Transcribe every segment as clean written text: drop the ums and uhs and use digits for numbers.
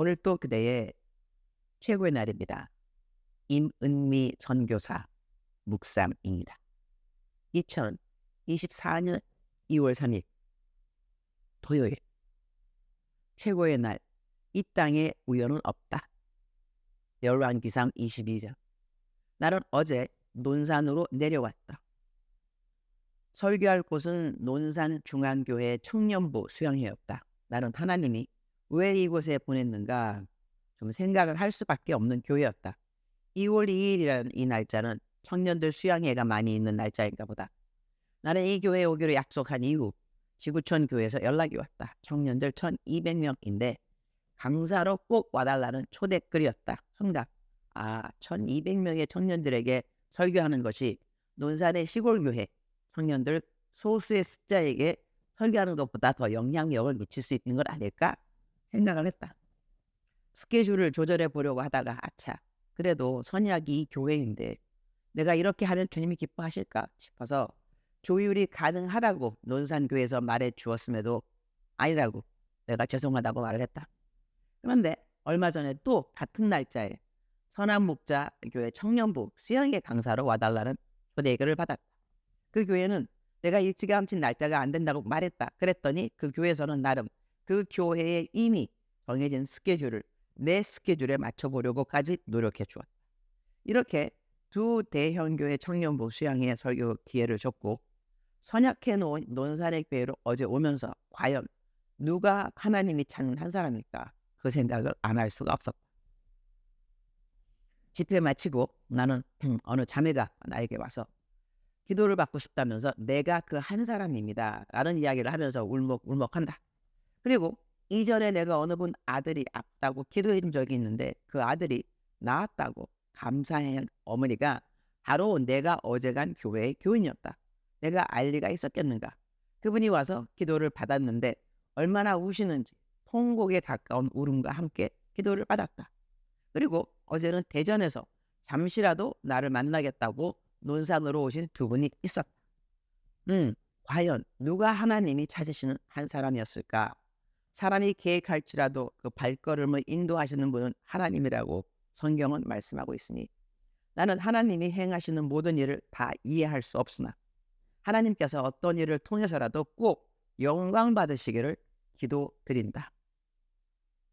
오늘 또 그대의 최고의 날입니다. 임은미 선교사 묵상입니다. 2024년 2월 3일 토요일 최고의 날, 이 땅에 우연은 없다. 열왕기상 22장. 나는 어제 논산으로 내려왔다. 설교할 곳은 논산 중앙교회 청년부 수양회였다. 나는 하나님이 왜 이곳에 보냈는가 좀 생각을 할 수밖에 없는 교회였다. 2월 2일이라는 이 날짜는 청년들 수양회가 많이 있는 날짜인가 보다. 나는 이 교회에 오기로 약속한 이후 지구촌 교회에서 연락이 왔다. 청년들 1200명인데 강사로 꼭 와달라는 초대글이었다. 청각. 1200명의 청년들에게 설교하는 것이 논산의 시골교회 청년들 소수의 숫자에게 설교하는 것보다 더 영향력을 미칠 수 있는 건 아닐까 생각을 했다. 스케줄을 조절해 보려고 하다가 그래도 선약이 이 교회인데 내가 이렇게 하면 주님이 기뻐하실까 싶어서 조율이 가능하다고 논산교회에서 말해 주었음에도 아니라고 내가 죄송하다고 말을 했다. 그런데 얼마 전에 또 같은 날짜에 선한목자교회 청년부 수양회 강사로 와달라는 초대글을 받았다. 그 교회는 내가 일찌감치 날짜가 안 된다고 말했다. 그랬더니 그 교회에서는 나름 그 교회에 이미 정해진 스케줄을 내 스케줄에 맞춰보려고까지 노력해 주었다. 이렇게 두 대형교회 청년부 수양회 설교 기회를 줬고 선약해 놓은 논산의 교회로 어제 오면서 과연 누가 하나님이 찾는 한 사람일까 그 생각을 안 할 수가 없었다. 집회 마치고 나는 어느 자매가 나에게 와서 기도를 받고 싶다면서 내가 그 한 사람입니다 라는 이야기를 하면서 울먹울먹한다. 그리고 이전에 내가 어느 분 아들이 아프다고 기도해 준 적이 있는데 그 아들이 나았다고 감사한 어머니가 바로 내가 어제 간 교회의 교인이었다. 내가 알 리가 있었겠는가. 그분이 와서 기도를 받았는데 얼마나 우시는지 통곡에 가까운 울음과 함께 기도를 받았다. 그리고 어제는 대전에서 잠시라도 나를 만나겠다고 논산으로 오신 두 분이 있었다. 과연 누가 하나님이 찾으시는 한 사람이었을까? 사람이 계획할지라도 그 발걸음을 인도하시는 분은 하나님이라고 성경은 말씀하고 있으니 나는 하나님이 행하시는 모든 일을 다 이해할 수 없으나 하나님께서 어떤 일을 통해서라도 꼭 영광 받으시기를 기도드린다.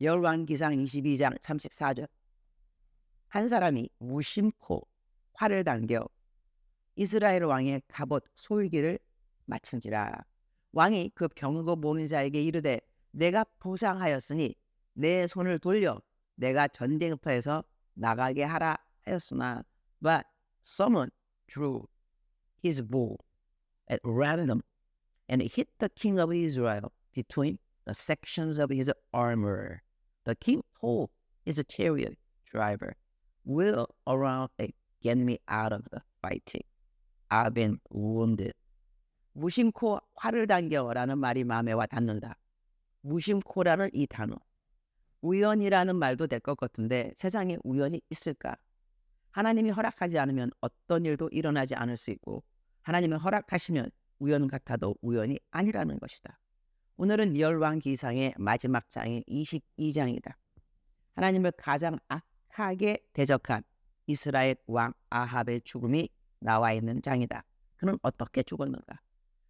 열왕기상 22장 34절. 한 사람이 무심코 활을 당겨 이스라엘 왕의 갑옷 솔기를 맞춘지라. 왕이 그 병거 모는 자에게 이르되 내가 부상하였으니 내 손을 돌려 내가 전쟁터에서 나가게 하라 하였으나 but someone drew his bow at random and hit the king of Israel between the sections of his armor. The king told his chariot driver, "Wheel around and get me out of the fighting. I've been wounded." 무심코 활을 당겨라는 말이 마음에 와 닿는다. 무심코라는 이 단어. 우연이라는 말도 될 것 같은데 세상에 우연이 있을까? 하나님이 허락하지 않으면 어떤 일도 일어나지 않을 수 있고 하나님이 허락하시면 우연 같아도 우연이 아니라는 것이다. 오늘은 열왕기상의 마지막 장인 22장이다. 하나님을 가장 악하게 대적한 이스라엘 왕 아합의 죽음이 나와 있는 장이다. 그는 어떻게 죽었는가?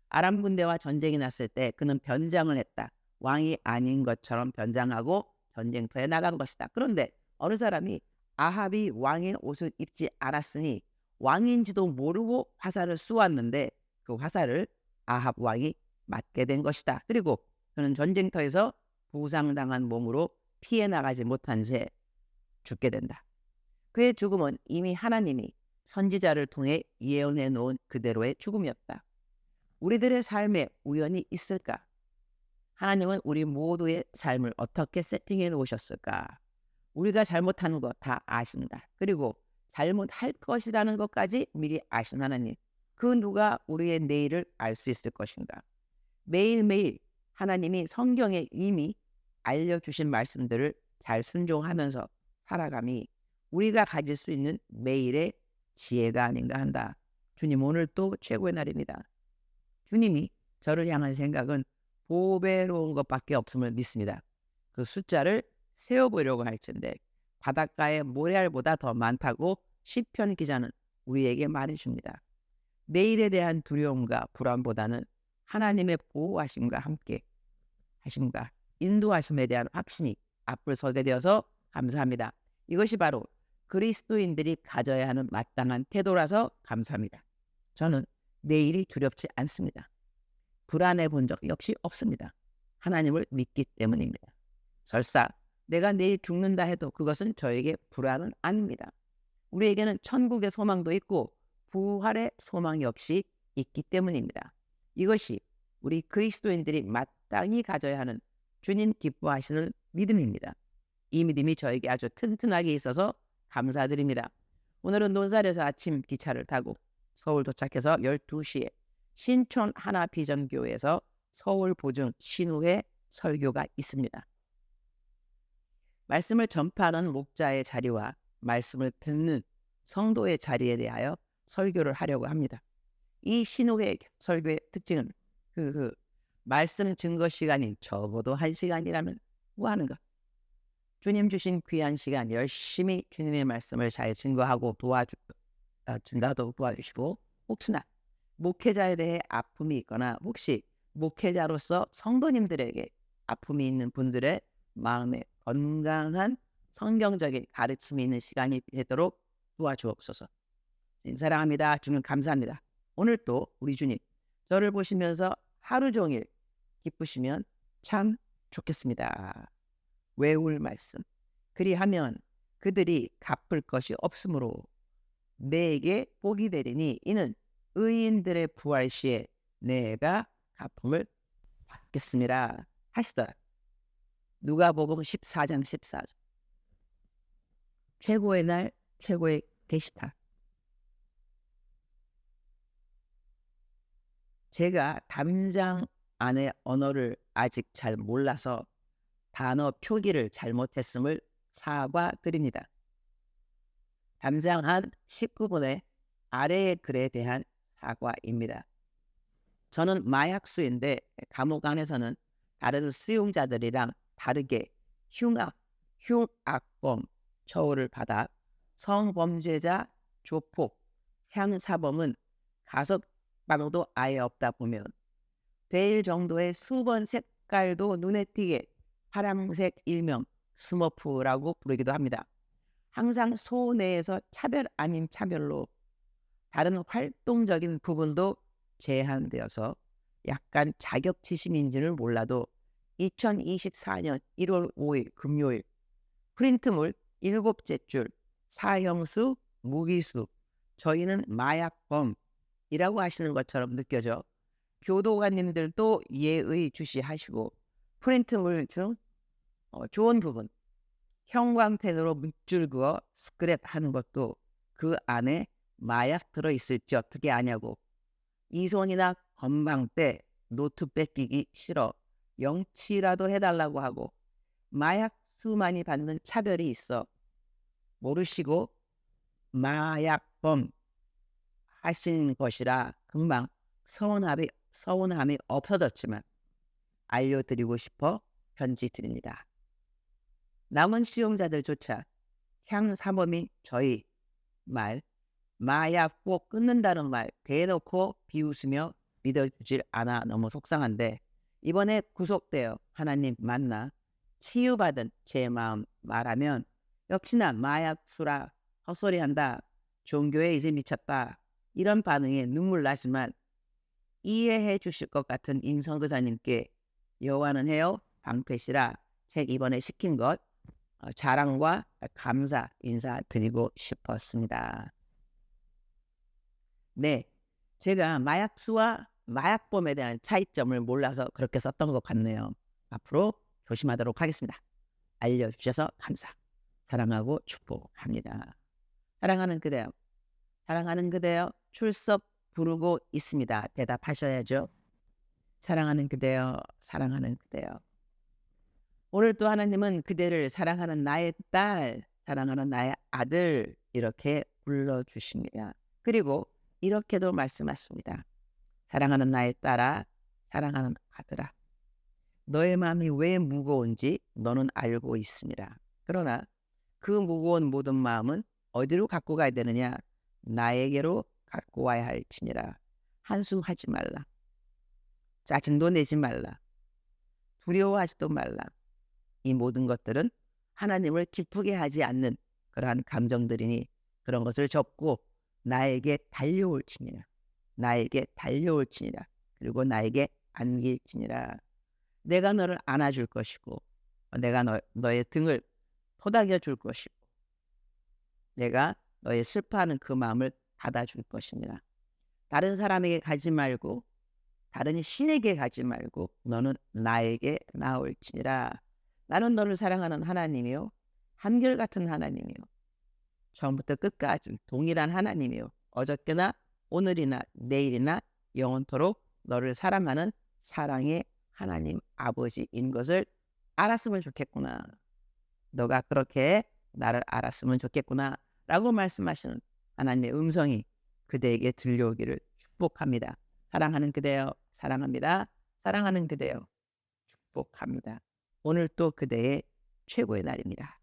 아람 군대와 전쟁이 났을 때 그는 변장을 했다. 왕이 아닌 것처럼 변장하고 전쟁터에 나간 것이다. 그런데 어느 사람이 아합이 왕의 옷을 입지 않았으니 왕인지도 모르고 화살을 쏘았는데 그 화살을 아합 왕이 맞게 된 것이다. 그리고 그는 전쟁터에서 부상당한 몸으로 피해 나가지 못한 채 죽게 된다. 그의 죽음은 이미 하나님이 선지자를 통해 예언해 놓은 그대로의 죽음이었다. 우리들의 삶에 우연이 있을까? 하나님은 우리 모두의 삶을 어떻게 세팅해 놓으셨을까? 우리가 잘못하는 거 다 아신다. 그리고 잘못할 것이라는 것까지 미리 아신 하나님. 그 누가 우리의 내일을 알 수 있을 것인가? 매일매일 하나님이 성경에 이미 알려주신 말씀들을 잘 순종하면서 살아감이 우리가 가질 수 있는 매일의 지혜가 아닌가 한다. 주님, 오늘 또 최고의 날입니다. 주님이 저를 향한 생각은 보배로운 것밖에 없음을 믿습니다. 그 숫자를 세워보려고 할진대 바닷가에 모래알보다 더 많다고 시편 기자는 우리에게 말해줍니다. 내일에 대한 두려움과 불안보다는 하나님의 보호하심과 함께 하심과 인도하심에 대한 확신이 앞을 서게 되어서 감사합니다. 이것이 바로 그리스도인들이 가져야 하는 마땅한 태도라서 감사합니다. 저는 내일이 두렵지 않습니다. 불안해 본 적 역시 없습니다. 하나님을 믿기 때문입니다. 설사 내가 내일 죽는다 해도 그것은 저에게 불안은 아닙니다. 우리에게는 천국의 소망도 있고 부활의 소망 역시 있기 때문입니다. 이것이 우리 그리스도인들이 마땅히 가져야 하는 주님 기뻐하시는 믿음입니다. 이 믿음이 저에게 아주 튼튼하게 있어서 감사드립니다. 오늘은 논산에서 아침 기차를 타고 서울 도착해서 12시에 신촌 하나비전교회에서 서울 보증 신우회 설교가 있습니다. 말씀을 전파하는 목자의 자리와 말씀을 듣는 성도의 자리에 대하여 설교를 하려고 합니다. 이 신우회 설교의 특징은 말씀 증거 시간이 적어도 1시간이라면 뭐 하는 것. 주님 주신 귀한 시간 열심히 주님의 말씀을 잘 증거하고 증거도 도와주시고, 혹시나 목회자에 대해 아픔이 있거나 혹시 목회자로서 성도님들에게 아픔이 있는 분들의 마음에 건강한 성경적인 가르침이 있는 시간이 되도록 도와주옵소서. 주님 사랑합니다. 주님 감사합니다. 오늘 또 우리 주님 저를 보시면서 하루 종일 기쁘시면 참 좋겠습니다. 외울 말씀. 그리하면 그들이 갚을 것이 없으므로 내게 복이 되리니 이는 의인들의 부활 시에 내가 갚음을 받겠습니다. 하시더라. 누가복음 14장 14절. 최고의 날 최고의 게시판. 제가 담장 안의 언어를 아직 잘 몰라서 단어 표기를 잘못했음을 사과드립니다. 담장 한 19분의 아래의 글에 대한 사과입니다. 저는 마약수인데 감옥 안에서는 다른 수용자들이랑 다르게 흉악범 처우를 받아 성범죄자, 조폭, 향사범은 가석방도 아예 없다 보면 베일 정도의 수번 색깔도 눈에 띄게 파란색 일명 스머프라고 부르기도 합니다. 항상 소 내에서 차별 아닌 차별로 다른 활동적인 부분도 제한되어서 약간 자격지심인지는 몰라도 2024년 1월 5일 금요일 프린트물 7째 줄 사형수 무기수 저희는 마약범이라고 하시는 것처럼 느껴져 교도관님들도 예의주시하시고 프린트물 중 좋은 부분 형광펜으로 밑줄 그어 스크랩 하는 것도 그 안에 마약 들어있을지 어떻게 아냐고, 이손이나 건방 때 노트 뺏기기 싫어 영치라도 해달라고 하고 마약수만이 받는 차별이 있어 모르시고 마약범 하신 것이라 금방 서운함이 없어졌지만 알려드리고 싶어 편지 드립니다. 남은 수용자들조차 향사범인 저희 말 마약 꼭 끊는다는 말 대놓고 비웃으며 믿어주질 않아 너무 속상한데, 이번에 구속되어 하나님 만나 치유받은 제 마음 말하면 역시나 마약수라 헛소리한다, 종교에 이제 미쳤다 이런 반응에 눈물 나지만 이해해 주실 것 같은 임성교사님께 여호와는 해요 방패시라 책 이번에 시킨 것 자랑과 감사 인사드리고 싶었습니다. 네, 제가 마약수와 마약범에 대한 차이점을 몰라서 그렇게 썼던 것 같네요. 앞으로 조심하도록 하겠습니다. 알려주셔서 감사, 사랑하고 축복합니다. 사랑하는 그대여, 사랑하는 그대여 출석 부르고 있습니다. 대답하셔야죠. 사랑하는 그대여, 사랑하는 그대여. 오늘 또 하나님은 그대를 사랑하는 나의 딸, 사랑하는 나의 아들 이렇게 불러주십니다. 그리고 이렇게도 말씀하십니다. 사랑하는 나의 딸아, 사랑하는 아들아. 너의 마음이 왜 무거운지 너는 알고 있음이라. 그러나 그 무거운 모든 마음은 어디로 갖고 가야 되느냐? 나에게로 갖고 와야 할지니라. 한숨하지 말라. 짜증도 내지 말라. 두려워하지도 말라. 이 모든 것들은 하나님을 기쁘게 하지 않는 그러한 감정들이니 그런 것을 접고 나에게 달려올지니라. 나에게 달려올지니라. 그리고 나에게 안길지니라. 내가 너를 안아줄 것이고 내가 너의 등을 토닥여 줄 것이고 내가 너의 슬퍼하는 그 마음을 받아줄 것이니라. 다른 사람에게 가지 말고 다른 신에게 가지 말고 너는 나에게 나올지니라. 나는 너를 사랑하는 하나님이요 한결같은 하나님이요 처음부터 끝까지 동일한 하나님이요 어저께나 오늘이나 내일이나 영원토록 너를 사랑하는 사랑의 하나님 아버지인 것을 알았으면 좋겠구나. 너가 그렇게 나를 알았으면 좋겠구나 라고 말씀하시는 하나님의 음성이 그대에게 들려오기를 축복합니다. 사랑하는 그대여 사랑합니다. 사랑하는 그대여 축복합니다. 오늘 또 그대의 최고의 날입니다.